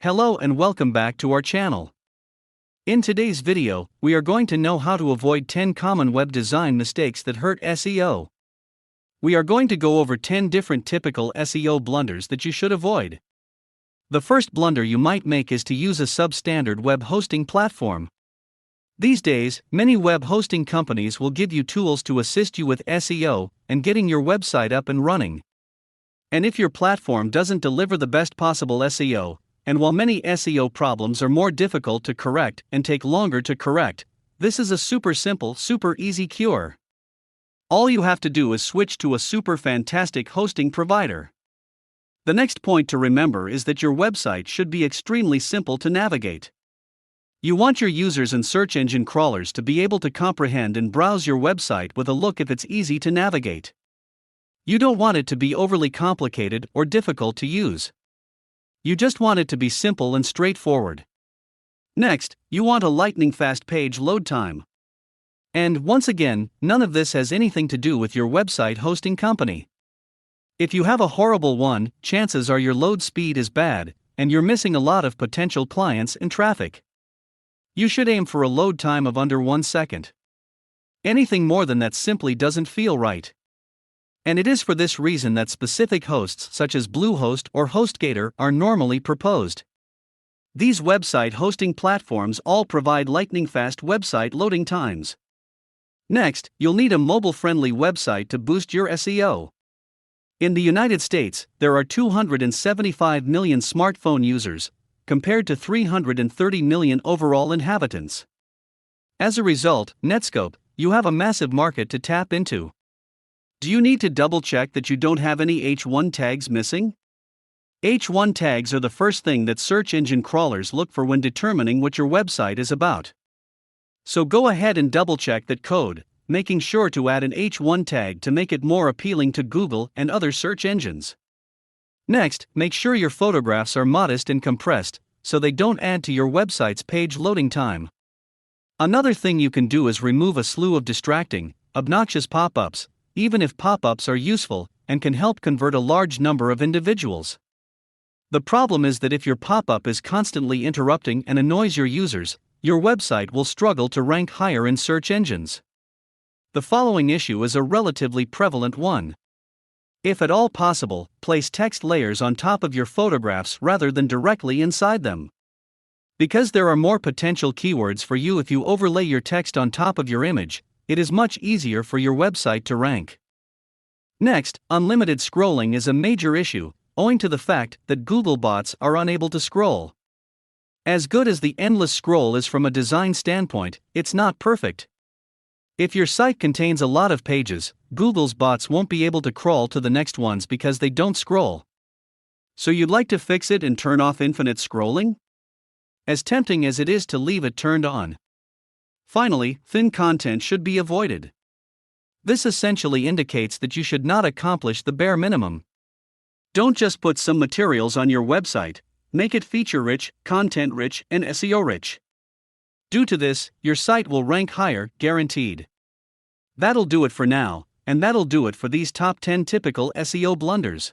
Hello and welcome back to our channel. In today's video, we are going to know how to avoid 10 common web design mistakes that hurt SEO. We are going to go over 10 different typical SEO blunders that you should avoid. The first blunder you might make is to use a substandard web hosting platform. These days, many web hosting companies will give you tools to assist you with SEO and getting your website up and running. And if your platform doesn't deliver the best possible SEO, and while many SEO problems are more difficult to correct and take longer to correct, this is a super simple, super easy cure. All you have to do is switch to a super fantastic hosting provider. The next point to remember is that your website should be extremely simple to navigate. You want your users and search engine crawlers to be able to comprehend and browse your website with a look if it's easy to navigate. You don't want it to be overly complicated or difficult to use. You just want it to be simple and straightforward. Next, you want a lightning-fast page load time. And once again, none of this has anything to do with your website hosting company. If you have a horrible one, chances are your load speed is bad, and you're missing a lot of potential clients and traffic. You should aim for a load time of under 1 second. Anything more than that simply doesn't feel right. And it is for this reason that specific hosts such as Bluehost or HostGator are normally proposed. These website hosting platforms all provide lightning-fast website loading times. Next, you'll need a mobile-friendly website to boost your SEO. In the United States, there are 275 million smartphone users, compared to 330 million overall inhabitants. As a result, Netscope, you have a massive market to tap into. Do you need to double-check that you don't have any H1 tags missing? H1 tags are the first thing that search engine crawlers look for when determining what your website is about. So go ahead and double-check that code, making sure to add an H1 tag to make it more appealing to Google and other search engines. Next, make sure your photographs are modest and compressed, so they don't add to your website's page loading time. Another thing you can do is remove a slew of distracting, obnoxious pop-ups, even if pop-ups are useful and can help convert a large number of individuals. The problem is that if your pop-up is constantly interrupting and annoys your users, your website will struggle to rank higher in search engines. The following issue is a relatively prevalent one. If at all possible, place text layers on top of your photographs rather than directly inside them. Because there are more potential keywords for you if you overlay your text on top of your image, it is much easier for your website to rank. Next, unlimited scrolling is a major issue, owing to the fact that Google bots are unable to scroll. As good as the endless scroll is from a design standpoint, it's not perfect. If your site contains a lot of pages, Google's bots won't be able to crawl to the next ones because they don't scroll. So you'd like to fix it and turn off infinite scrolling? As tempting as it is to leave it turned on. Finally, thin content should be avoided. This essentially indicates that you should not accomplish the bare minimum. Don't just put some materials on your website, make it feature-rich, content-rich, and SEO-rich. Due to this, your site will rank higher, guaranteed. That'll do it for now, and that'll do it for these top 10 typical SEO blunders.